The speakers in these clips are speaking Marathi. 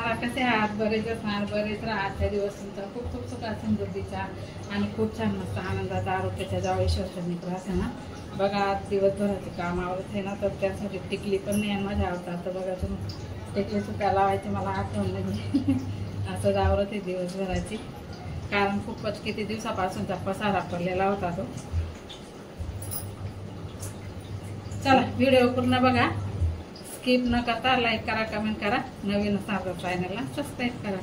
नमस्कार, कसे आहात? बरेच असणार, बरेच राहत्या दिवस तुमचा खूप खूप सुखा समृद्धीचा आणि खूप छान मस्त आनंदाचा आरोग्याच्या जावळीश्वरच्या प्रार्थना. बघा आज दिवसभराचे काम आवडत आहे ना, तर त्यासाठी टिकली पण नाही माझ्या आवडतात. तर बघा तुम्ही टिकली सुद्धा लावायची मला आठवण नाही असं आवरत आहे दिवसभराची, कारण खूपच किती दिवसापासूनचा पसारा पडलेला होता तो. चला व्हिडिओ पूर्ण बघा, स्किप न करता लाईक करा, कमेंट करा, नवीन असाल तर चॅनलला सबस्क्राईब करा.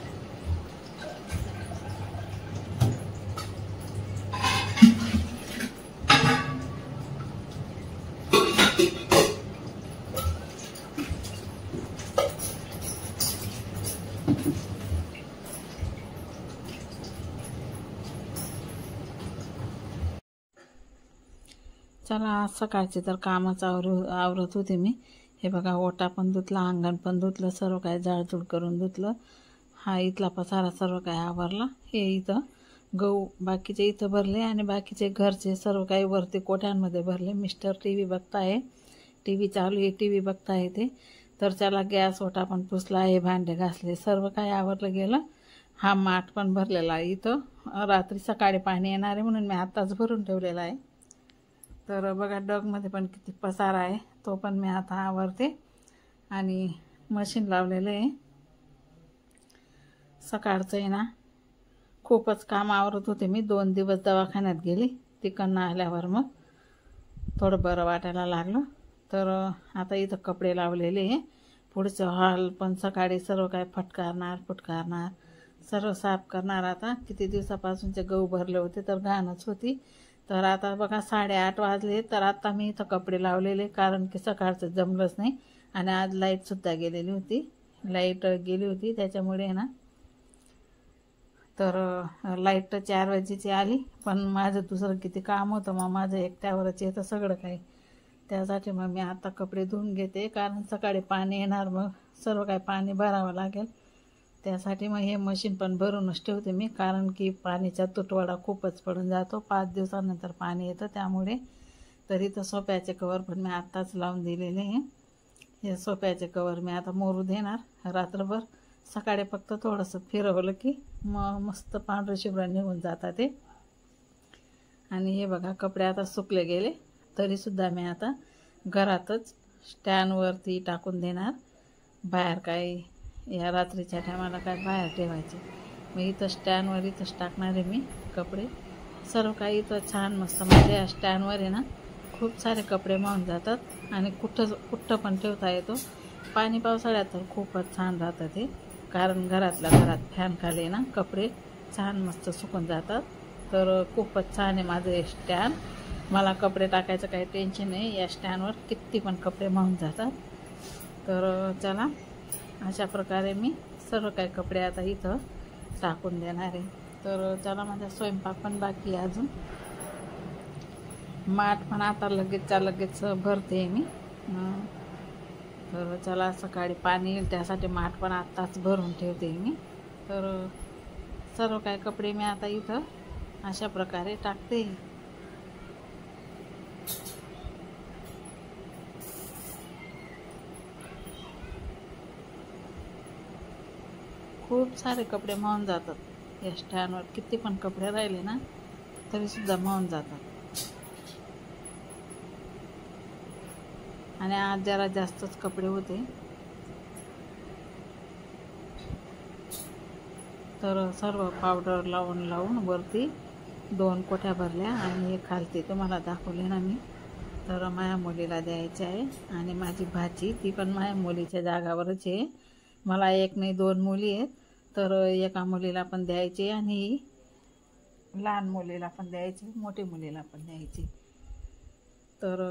चला आज सकाळची तर कामच आवरत होते मी. हे बघा ओटा पण धुतला, अंगण पण धुतलं, सर्व काय जाळजूळ करून धुतलं. हा इथला पसारा सर्व काय आवरला. हे इथं गहू बाकीचे इथं भरले आणि बाकीचे घरचे सर्व काही वरती कोठ्यांमध्ये भरले. मिस्टर टी व्ही बघताय, टी व्ही चालू आहे, टी व्ही बघताय ते. तर त्याला गॅस ओटा पण पुसला आहे, भांडे घासले, सर्व काही आवरलं गेलं. हा माठ पण भरलेला आहे. इथं रात्री सकाळी पाणी येणार आहे म्हणून मी आत्ताच भरून ठेवलेला आहे. तर बघा डगमध्ये पण किती पसारा आहे, तो पण मी आता आवरते. आणि मशीन लावलेलं आहे. सकाळचं आहे ना खूपच काम आवरत होते मी. 2 दिवस दवाखान्यात गेली, तिकडनं आल्यावर मग थोडं बरं वाटायला लागलं. तर आता इथं कपडे लावलेले आहे. पुढचं हॉल पण सकाळी सर्व काय फुटकारणार सर्व साफ करणार. आता किती दिवसापासूनचे गहू भरले होते तर घाणच होती. तर आता बघा 8:30 वाजले, तर आता मी इथं कपडे लावलेले, कारण की सकाळचं जमलंच नाही. आणि आज लाईटसुद्धा गेलेली होती, लाईट गेली होती त्याच्यामुळे ना. तर लाईट 4 वाजेची आली, पण माझं दुसरं किती काम होतं, मग माझं एकट्यावरच येतं सगळं काही. त्यासाठी मग मी आता कपडे धुवून घेते, कारण सकाळी पाणी येणार, मग सर्व काही पाणी भरावं लागेल. त्यासाठी मग हे मशीन पण भरूनच ठेवते मी, कारण की पाणीचा तुटवडा खूपच पडून जातो. 5 दिवसानंतर पाणी येतं त्यामुळे. तरी तर सोफ्याचे कवर पण मी आत्ताच लावून दिलेले आहे. हे सोफ्याचे कवर मी आता मोरू देणार रात्रभर. सकाळी फक्त थोडंसं फिरवलं की मग मस्त पांढरे शुभ्र निघून जातात ते. आणि हे बघा कपडे आता सुकले गेले, तरीसुद्धा मी आता घरातच स्टँडवरती टाकून देणार. बाहेर काही या रात्रीच्या टायमाला काय बाहेर ठेवायचे, मग इथं स्टँडवर इथंच टाकणार आहे मी कपडे. सर्व काही इथं छान मस्त, म्हणजे या स्टँडवर आहे ना खूप सारे कपडे मावून जातात आणि कुठं पण ठेवता येतो. पाणी पावसाळ्यात तर खूपच छान राहतं ते, कारण घरातल्या घरात फॅन खाली ना कपडे छान मस्त सुकून जातात. तर खूपच छान आहे माझं हे स्टँड. मला कपडे टाकायचं काही टेन्शन नाही, या स्टँडवर किती पण कपडे मावून जातात. तर चला अशा प्रकारे मी सर्व काही कपडे आता इथं टाकून देणार आहे. तर चला माझा स्वयंपाक पण बाकी आहे अजून. माठ पण आता लगेच भरते मी. तर चला सकाळी पाणी येईल त्यासाठी माठ पण आत्ताच भरून ठेवते मी. तर सर्व काही कपडे मी आता इथं अशा प्रकारे टाकते. खूप सारे कपडे मावून जातात या स्टँडवर, किती पण कपडे राहिले ना तरीसुद्धा मावून जातात. आणि आज जरा जास्तच कपडे होते, तर सर्व पावडर लावून वरती 2 कोठ्या भरल्या आणि हे खालती तुम्हाला दाखवले ना मी. तर माझ्या मुलीला द्यायचे आहे, आणि माझी भाची ती पण माझ्या मुलीच्या जागावरच आहे. मला 1 नाही 2 मुली आहेत, तर एका मुलीला पण द्यायचे आणि लहान मुलीला पण द्यायची, मोठी मुलीला पण द्यायची. तर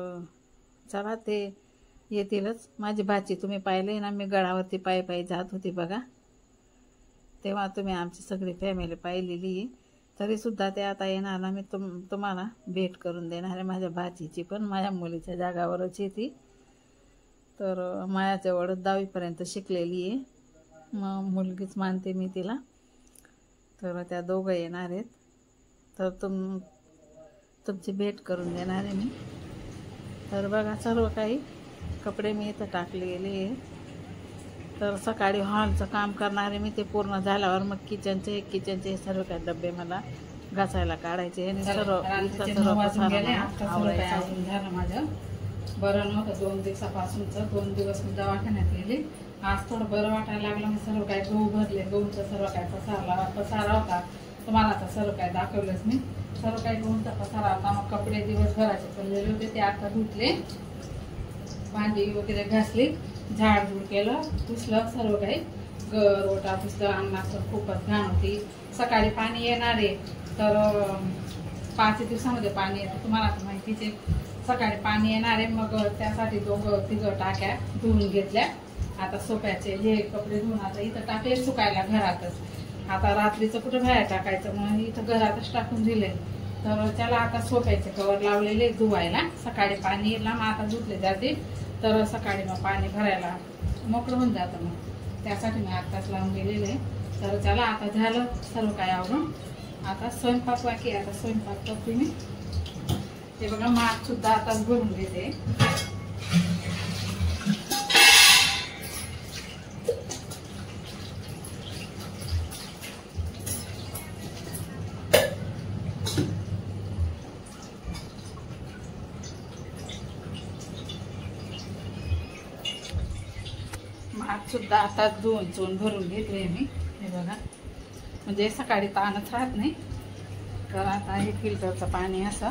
चला ते येतीलच. माझी भाची तुम्ही पाहिले ना, मी गडावरती पायी जात होती बघा, तेव्हा तुम्ही आमची सगळी फॅमिली पाहिलेली आहे. तरीसुद्धा ते आता येणार ना, मी तुम्हाला भेट करून देणार आहे माझ्या भाचीची पण. माझ्या मुलीच्या जागावरच येते. तर माझ्याजवळच 10वीपर्यंत शिकलेली आहे, मग मुलगीच मानते मी तिला. तर त्या दोघं येणार आहेत, तर तुमची भेट करून देणार आहे मी. तर बघा सर्व काही कपडे मी इथं टाकले गेले. तर सकाळी हॉलचं काम करणारे मी, ते पूर्ण झाल्यावर मग किचनचे सर्व काही डबे मला घासायला काढायचे आणि सर्व झालं माझं. बरं नव्हतं 2 दिवसापासूनचं. 2 दिवस मी दवाखान्यात गेली. आज थोडं बरं वाटायला लागलं. मी सर्व काही गहू भरले, गहूचा सर्व काही पसारा होता. तुम्हाला आता सर्व काही दाखवलंच मी. सर्व काही गहूचा पसारा होता. मग कपडे दिवसभराचे पडलेले होते ते आता धुतले, भांडी वगैरे घासली, झाडझूड केलं, पुसलं, सर्व काही रोटा पुसलं. अंगणात खूपच घाण होती. सकाळी पाणी येणारे तर 5 दिवसामध्ये पाणी येतं, तुम्हाला आता माहितीच आहे. सकाळी पाणी येणारे, मग त्यासाठी 2-3 टाक्या धुवून घेतल्या. आता सोप्याचे हे कपडे धुवून आता इथं टाकले सुकायला घरातच. आता रात्रीचं कुठं बाहेर टाकायचं, म्हणून इथं घरातच टाकून दिले. तर त्याला आता सोप्याचे कवर लावलेले धुवायला. सकाळी पाणी येईल ना, मग आता धुतले जाते तर सकाळी मग पाणी भरायला मोकळं होऊन जातं. मग त्यासाठी मी आत्ताच लावून गेलेले. तर त्याला आता झालं सर्व काय आवरून. आता स्वयंपाक बाकी. आता स्वयंपाक करते मी. हे बघा, माठ सुद्धा आताच भरून घेते. माठ सुद्धा आताच धुवून भरून घेतले मी. हे बघा, म्हणजे सकाळी ताणच राहत नाही. तर आता हे फिल्टरचं पाणी असं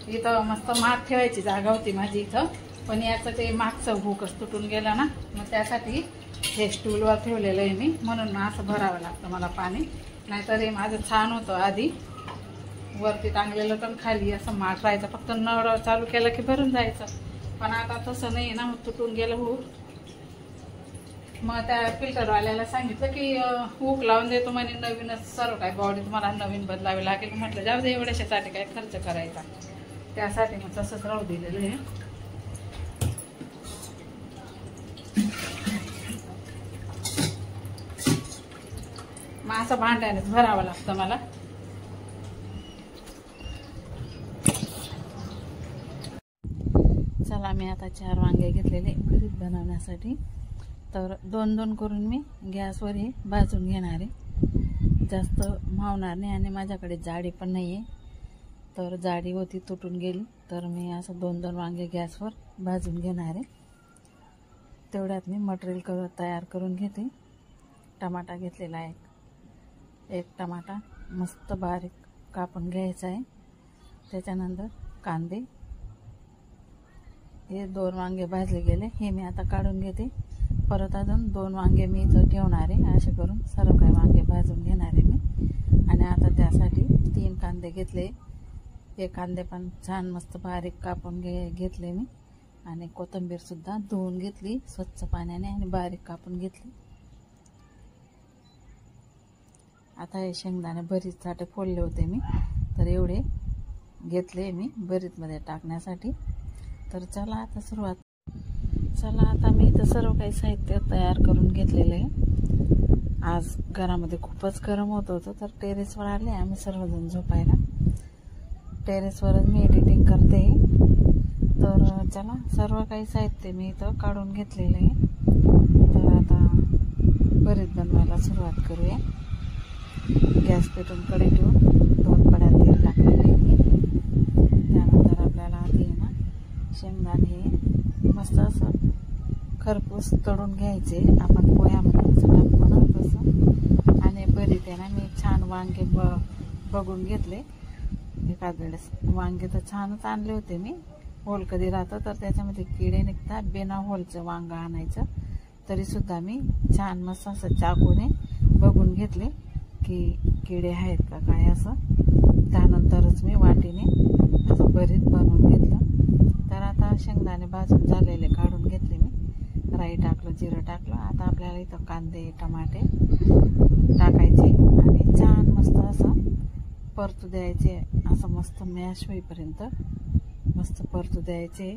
इथं मस्त माठ ठेवायची जागा होती माझी इथं, पण याचं ते मागचं हुकच तुटून गेलं ना, मग त्यासाठी हे स्टूलवर ठेवलेलं आहे मी. म्हणून मग असं भरावं लागतं मला पाणी. नाहीतर हे माझं छान होतं आधी, वरती टांगलेलं पण खाली असं माठ राहायचं. फक्त नळ चालू केलं की भरून जायचं. पण आता तसं नाही ना, मग तुटून गेलं हुक. मग त्या फिल्टरवाल्याला सांगितलं की हुक लावून देतो म्हणे, नवीनच सर्व काय बॉडी तुम्हाला नवीन बदलावी लागेल. म्हटलं जाऊ दे, एवढ्यासाठी काय खर्च करायचा. त्यासाठी मग तसंच राहू दिलेलं आहे. मग असं भांड्यानेच भरावं लागतं मला. चला, मी आता 4 वांगे घेतलेले भरीत बनवण्यासाठी. तर 2-2 करून मी गॅसवर हे भाजून घेणार आहे. जास्त मावणार नाही आणि माझ्याकडे जाडी पण नाही आहे. तर जाडी होती, तुटून गेली. तर मी असं 2-2 वांगे गॅसवर भाजून घेणार आहे. तेवढ्यात मी मटेरियल तयार करून घेते. टमाटा घेतलेला आहे, एक टमाटा मस्त बारीक कापून घ्यायचा आहे. त्याच्यानंतर कांदे, हे 2 वांगे भाजले गेले, हे मी आता काढून घेते. परत अजून 2 वांगे मी इथं ठेवणार आहे. असे करून सर्व काही वांगे भाजून घेणार आहे मी. आणि आता त्यासाठी 3 कांदे घेतले. हे कांदे पण छान मस्त बारीक कापून घेतले मी. आणि कोथिंबीर सुद्धा धुवून घेतली स्वच्छ पाण्याने आणि बारीक कापून घेतली. आता हे शेंगदाणे भरीतसाठी फोडले होते मी, तर एवढे घेतले मी भरीतमध्ये टाकण्यासाठी. तर चला आता सुरुवात. चला, आता मी इथं सर्व काही साहित्य तयार करून घेतलेलं आहे. आज घरामध्ये खूपच गरम होत होतं, तर टेरेसवर आले आम्ही सर्वजण झोपायला. टेरेसवरच मी एडिटिंग करते. तर चला, सर्व काही साहित्य मी इथं काढून घेतलेलं आहे. तर आता भरीत बनवायला सुरुवात करूया. गॅस पेटून कढई ठेवून 2 पड्या तेल टाकलेले आहे. त्यानंतर आपल्याला आधी ना शेंगदाणे मस्त असं खरपूस तळून घ्यायचे. आपण पोह्यामध्ये कसं टाकतो ना तसं. आणि भरीत आहे ना, मी छान वांगे बघून घेतले. एखाद वेळेस वांगे तर छानच आणले होते मी. होल कधी राहतं तर त्याच्यामध्ये किडे निघतात. बिना होलचं वांगं आणायचं. तरीसुद्धा मी छान मस्त असं चाकूने बघून घेतले की किडे आहेत का काय असं. त्यानंतरच मी वाटीने असं भरीत बनवून घेतलं. तर आता शेंगदाणे भाजून झालेले काढून घेतले मी. राई टाकलं, जिरं टाकलं. आता आपल्याला इथं कांदे टमाटे टाकायचे आणि छान मस्त असं परतू द्यायचे. असं मस्त मॅश होईपर्यंत मस्त परतू द्यायचे.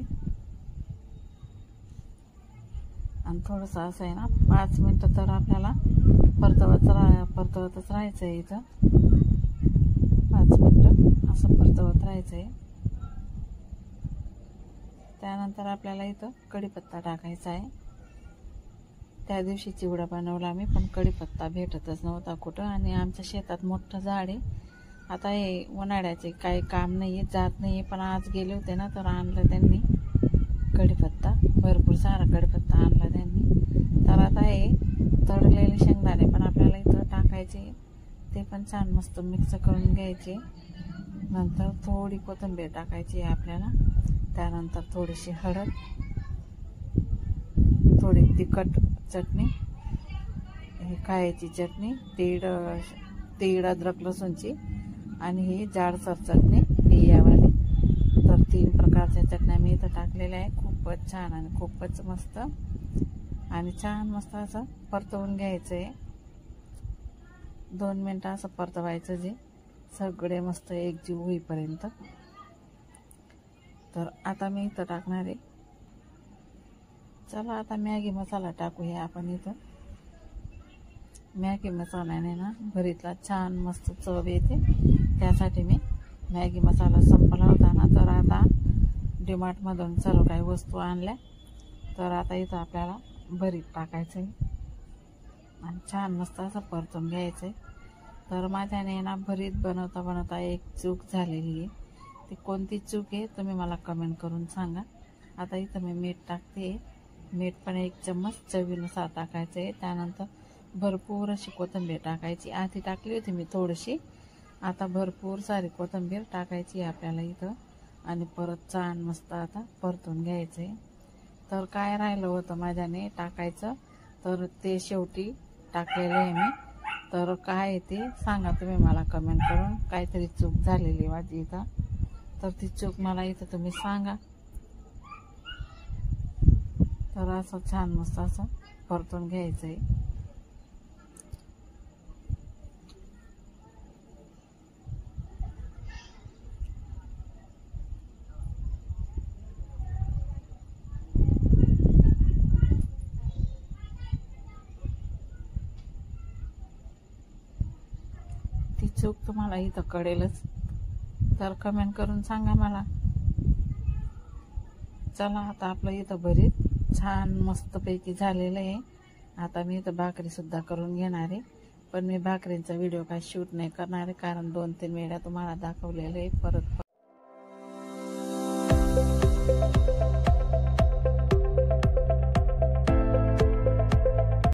आणि थोडंसं असं आहे ना 5 मिनटं तर आपल्याला परतवतच राहायचं आहे. इथं 5 मिनटं असं परतवत राहायचं आहे. त्यानंतर आपल्याला इथं कढीपत्ता टाकायचा आहे. त्या दिवशी चिवडा बनवला मी, पण कढीपत्ता भेटतच नव्हता कुठं. आणि आमच्या शेतात मोठं झाड आहे. आता हे उन्हाळ्याचे काही काम नाही आहे, जात नाही आहे, पण आज गेले होते ना तर आणलं त्यांनी कढीपत्ता, भरपूर सारा कढीपत्ता आणला त्यांनी. तर आता हे तळलेले शेंगदाणे पण आपल्याला इथं टाकायचे, ते पण छान मस्त मिक्स करून घ्यायचे. नंतर थोडी कोथिंबीर टाकायची आहे आपल्याला, त्यानंतर थोडीशी हळद, थोडी तिखट चटणी, खायची चटणी, तीळ अद्रक लसूणची, आणि ही जाडसर चटणी बियावाली. तर 3 प्रकारच्या चटण्या मी इथं टाकलेल्या आहे. खूपच छान आणि खूपच मस्त, आणि छान मस्त असं परतवून घ्यायचं आहे. 2 मिनटं असं परतवायचं, जे सगळे मस्त एकजीव होईपर्यंत. तर आता मी इथं टाकणार आहे, चला आता मॅगी मसाला टाकूया आपण इथं. मॅगी मसाल्याने ना भरीतला छान मस्त चव येते, त्यासाठी मी मॅगी मसाला संपला होता ना, तर आता डीमार्टमधून सर्व काही वस्तू आणल्या. तर आता इथं आपल्याला भरीत टाकायचं आहे आणि छान मस्त असं परतून घ्यायचं आहे. तर माझ्याने ना भरीत बनवता बनवता एक चूक झालेली आहे. ती कोणती चूक आहे तुम्ही मला कमेंट करून सांगा. आता इथं मी मीठ टाकते, मीठ पण 1 चम्मच चवीनुसार टाकायचं आहे. त्यानंतर भरपूर अशी कोथिंबीर टाकायची. आधी टाकली होती मी थोडीशी, आता भरपूर सारी कोथिंबीर टाकायची आहे आपल्याला इथं, आणि परत छान मस्त आता परतून घ्यायचं आहे. तर काय राहिलं होतं माझ्याने टाकायचं, तर ते शेवटी टाकलेलं आहे मी. तर काय आहे ते सांगा तुम्ही मला कमेंट करून. काहीतरी चूक झालेली माझी इथं, तर ती चूक मला इथं तुम्ही सांगा. तर असं छान मस्त असं परतून घ्यायचं आहे. ती चूक तुम्हाला इथं कळेलच, तर कमेंट करून सांगा मला. चला आता आपलं इथं भरीत छान मस्तपैकी झालेलं आहे. आता मी इथं भाकरी सुद्धा करून घेणार आहे, पण मी भाकरींचा व्हिडिओ काय शूट नाही करणार आहे, कारण 2-3 वेळा तुम्हाला दाखवलेलं आहे. परत